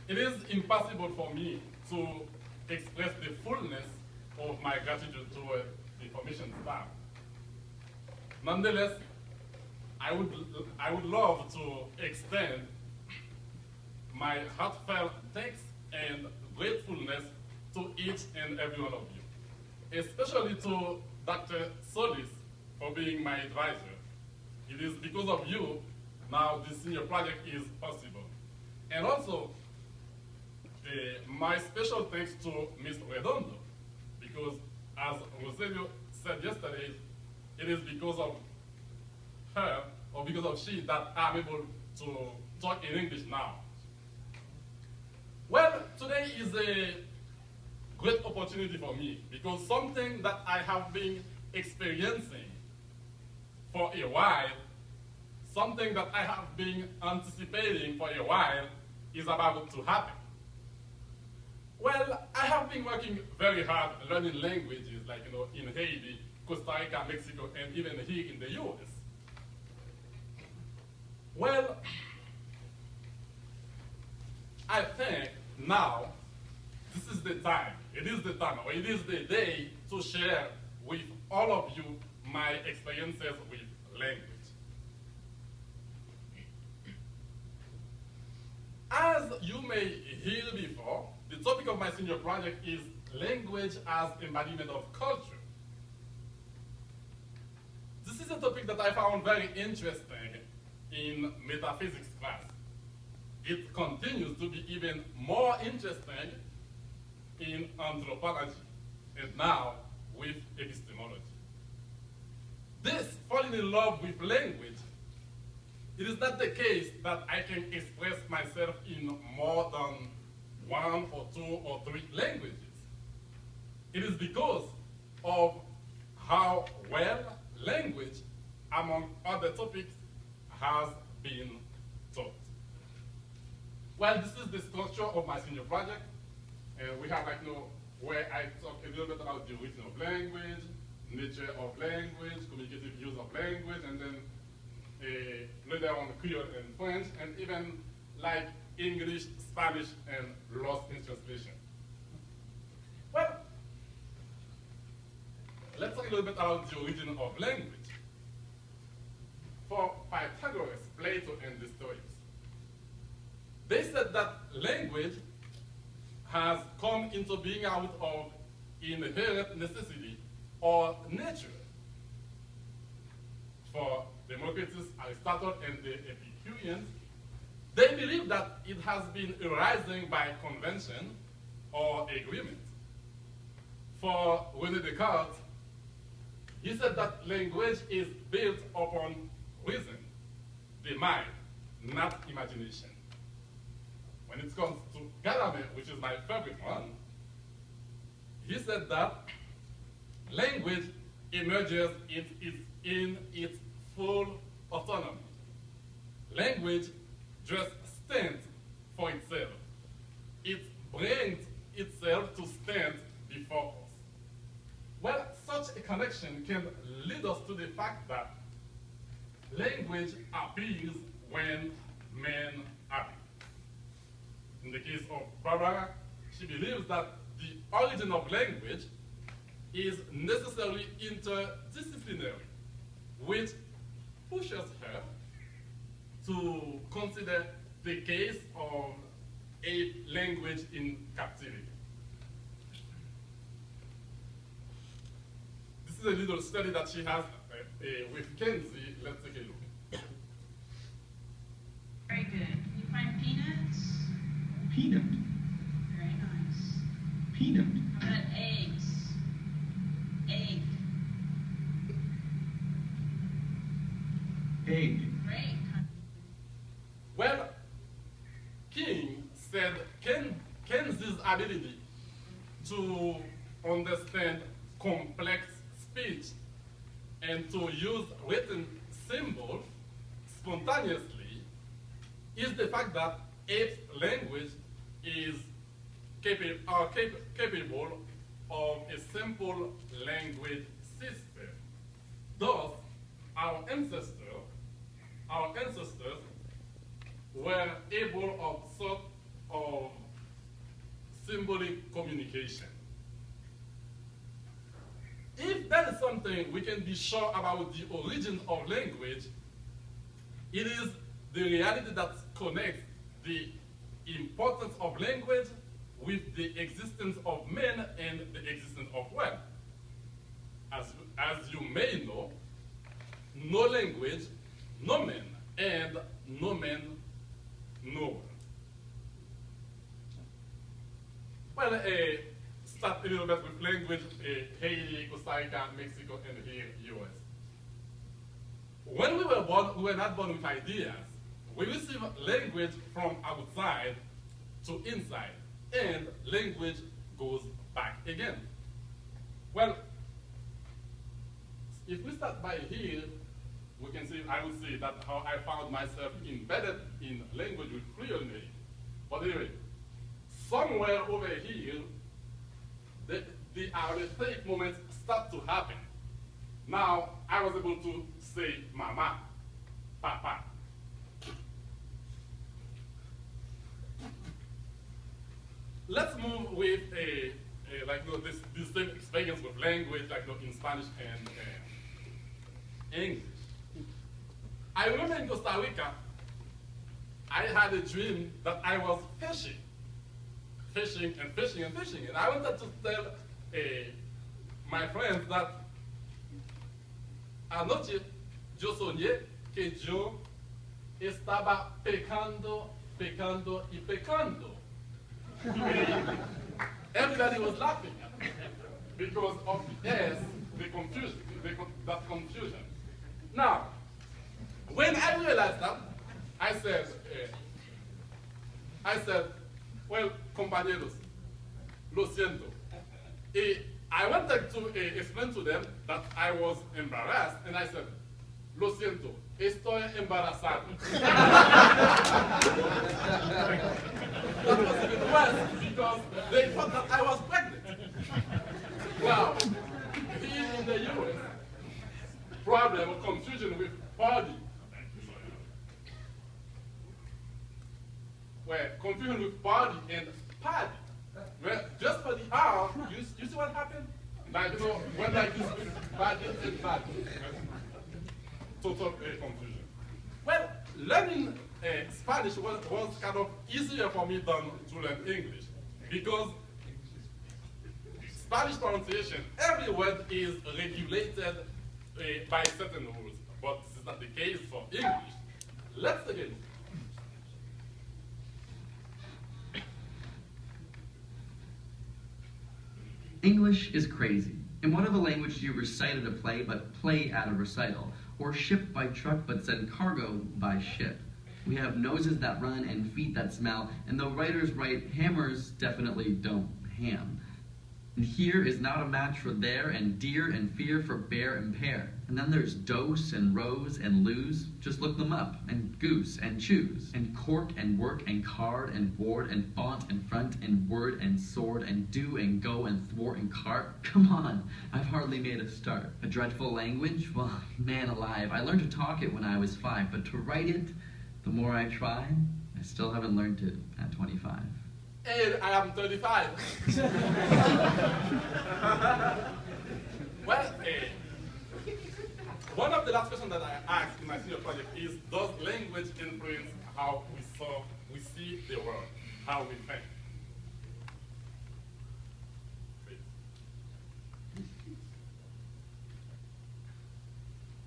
It is impossible for me to express the fullness of my gratitude toward the information staff. Nonetheless, I would love to extend my heartfelt thanks and gratefulness to each and every one of you, especially to Dr. Solis for being my advisor. It is because of you now this senior project is possible. And also, my special thanks to Ms. Redondo, because as Rogelio said yesterday, it is because of her, or because of she, that I'm able to talk in English now. Well, today is a great opportunity for me, because something that I have been experiencing for a while, something that I have been anticipating for a while, is about to happen. Well, I have been working very hard learning languages, like in Haiti, Costa Rica, Mexico, and even here in the US. Well, I think now this is the time. It is the time, or it is the day to share with all of you my experiences with language. As you may hear before, the topic of my senior project is language as embodiment of culture. This is a topic that I found very interesting in metaphysics class. It continues to be even more interesting in anthropology, and now with epistemology. This falling in love with language, it is not the case that I can express myself in more than 1 or 2 or 3 languages. It is because of how well language, among other topics, has been taught. Well, this is the structure of my senior project. And we have where I talk a little bit about the origin of language, nature of language, communicative use of language, and then later on Creole and French, and even like English, Spanish, and lost in translation. Well, let's talk a little bit about the origin of language. For Pythagoras, Plato, and the Stoics, they said that language has come into being out of inherent necessity or nature. For Democritus, Aristotle, and the Epicureans, they believe that it has been arising by convention or agreement. For René Descartes, he said that language is built upon reason, the mind, not imagination. When it comes to Gadamer, which is my favorite one, he said that language emerges in its full autonomy. Language just stands for itself. It brings itself to stand before us. Well, such a connection can lead us to the fact that language appears when men appear. In the case of Barbara, she believes that the origin of language is necessarily interdisciplinary, which pushes her to consider the case of a language in captivity. This is a little study that she has with Kenzie. Let's take a look. Very good. Can you find peanuts? Peanut. Very nice. Peanut. How about eggs? Egg. Egg. Great. Well, King said Kenzie's ability to understand complex speech and to use written symbols spontaneously is the fact that its language is capable of a simple language system. Thus, our ancestors were able of sort of symbolic communication. If there is something we can be sure about the origin of language, it is the reality that connects the importance of language with the existence of men and the existence of world. As you may know, no language, no man, and no man, no world. Well, start a little bit with language, Haiti, Costa Rica, Mexico, and here, US. When we were born, we were not born with ideas. We receive language from outside to inside, and language goes back again. Well, if we start by here, we can see, I would say that how I found myself embedded in language with Creole name. But anyway, somewhere over here, the arithmetic moments start to happen. Now, I was able to say mama, papa. Let's move with this same experience with language, in Spanish and English. I remember in Costa Rica, I had a dream that I was fishing and fishing and fishing. And I wanted to tell my friends that anoche yo soñé que yo estaba pecando, pecando y pecando. Everybody was laughing because of the confusion, that confusion. Now, when I realized that, I said, well, compañeros, lo siento. I wanted to explain to them that I was embarrassed, and I said, lo siento, estoy embarazado. That was even worse, because they thought that I was pregnant. Wow. Here in the US, problem or confusion with body. Well, confusion with body and pad. Well, just for the R, you see what happened? Like, when I use body and pad. Total confusion. Well, learning Spanish was kind of easier for me than to learn English, because Spanish pronunciation, every word is regulated by certain rules, but this is not the case for English. Let's take it. English is crazy. In whatever language you recite at a play but play at a recital, or ship by truck but send cargo by ship. We have noses that run and feet that smell, and though writers write, hammers definitely don't ham. And here is not a match for there, and deer and fear for bear and pear. And then there's dose and rose and lose, just look them up, and goose and choose, and cork and work and card and board and font and front and word and sword and do and go and thwart and cart. Come on, I've hardly made a start. A dreadful language? Well, man alive, I learned to talk it when I was 5, but to write it, the more I try, I still haven't learned it at 25. And I am 35. Well, one of the last questions that I asked in my senior project is, does language influence how we see the world, how we think?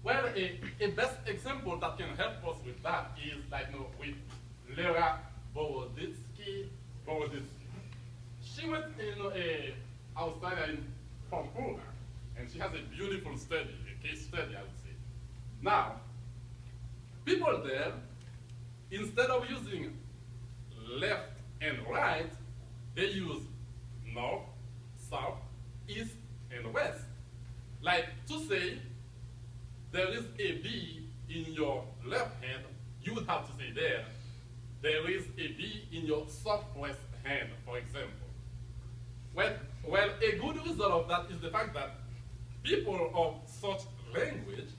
Well, a best example that can help us with that is with Lera Boroditsky. She went in Australia in Vancouver, and she has a beautiful study, a case study, I would say. Now, people there, instead of using left and right, they use north, south, east, and west. Like to say, there is a B in your left hand, you would have to say there is a B in your southwest hand, for example. Well, a good result of that is the fact that people of such language,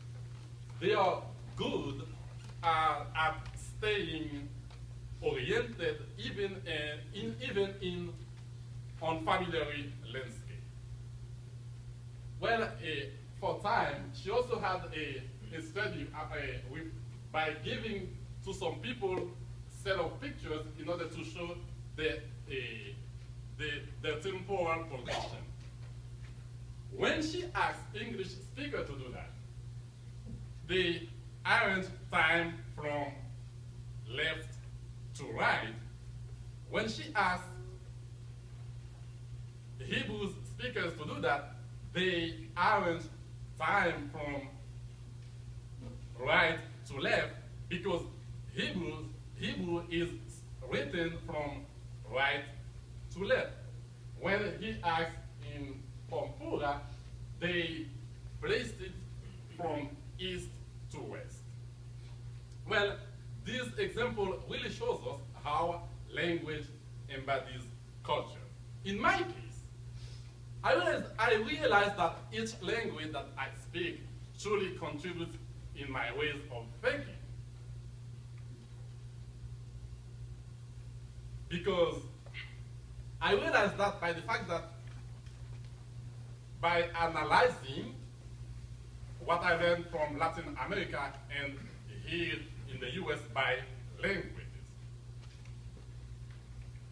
they are good at staying oriented even in unfamiliar landscape. Well, for time, she also had a study by giving to some people set of pictures in order to show the temporal progression. When she asked English speakers to do that, they arranged time from left to right. When she asked Hebrew speakers to do that, they arranged time from right to left because Hebrew is written from right to left. When he asked in Pampura, they placed it from east to west. Well, this example really shows us how language embodies culture. In my case, I realized that each language that I speak truly contributes in my ways of thinking. Because I realized that by the fact that by analyzing what I learned from Latin America and here in the US by languages,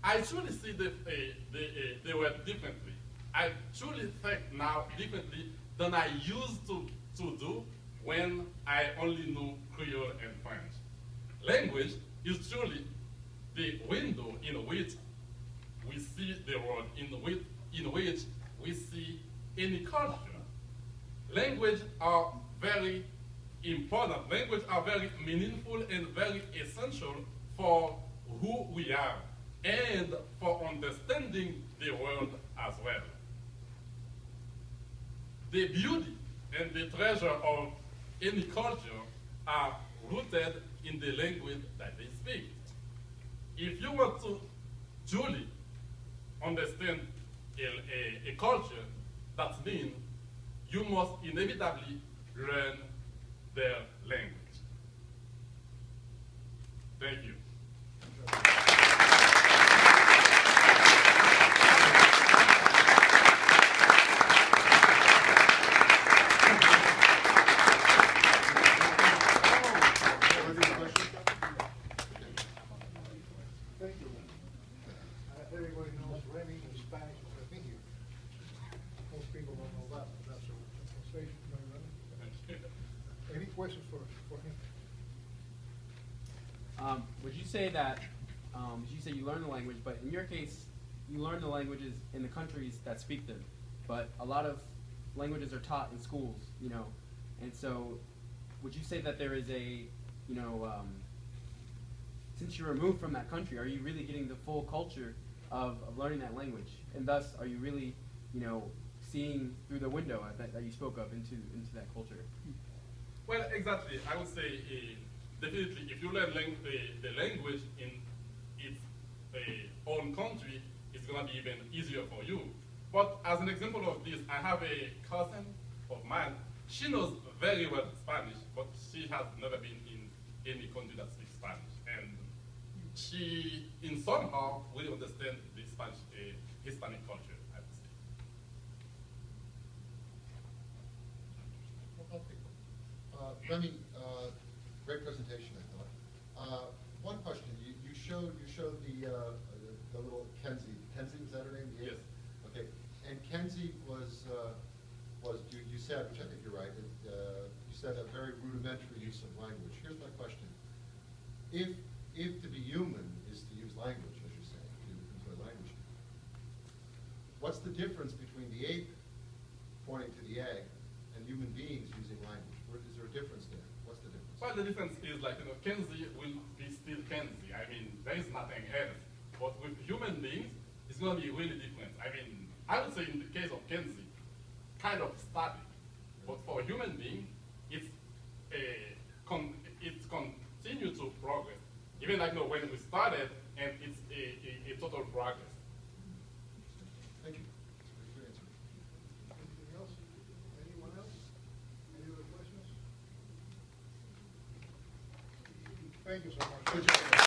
I truly see the word differently. I truly think now differently than I used to do when I only knew Creole and French. Language is truly the window in which we see the world, in which we see any culture. Language are very important. Language are very meaningful and very essential for who we are and for understanding the world as well. The beauty and the treasure of any culture are rooted in the language that they speak. If you want to truly understand a culture, that means you must inevitably learn their language. Thank you. Thank you. Everybody knows Remy in Spanish is a thing here. Most people don't know that, but that's a translation. Any questions for him? Would you say that, you say you learn the language, but in your case, you learn the languages in the countries that speak them, but a lot of languages are taught in schools, and so would you say that there is a, since you're removed from that country, are you really getting the full culture of learning that language? And thus, are you really, seeing through the window that you spoke of into that culture? Well, exactly. I would say definitely if you learn the language in its own country, it's going to be even easier for you. But as an example of this, I have a cousin of mine. She knows very well Spanish, but she has never been in any country that speaks Spanish. And she, in somehow, really understands the Spanish, Hispanic culture, I would say. Remy, great presentation, I thought. One question: you showed the little Kenzie. Kenzie, was that her name? Yes. Okay. And Kenzie was you said, which I think you're right. You said a very rudimentary use of language. Here's my question: If to be human is to use language, as you say, to employ language, what's the difference between the ape pointing to the egg and human beings using language? Is there a difference there? What's the difference? Well, the difference is Kenzie will be still Kenzie. I mean, there is nothing else. But with human beings, it's going to be really different. I mean, I would say in the case of Kenzie, kind of static. But for a human being, it's continue to progress. Even when we started, and it's a total progress. Thank you. Good answer. Anything else? Anyone else? Any other questions? Thank you so much.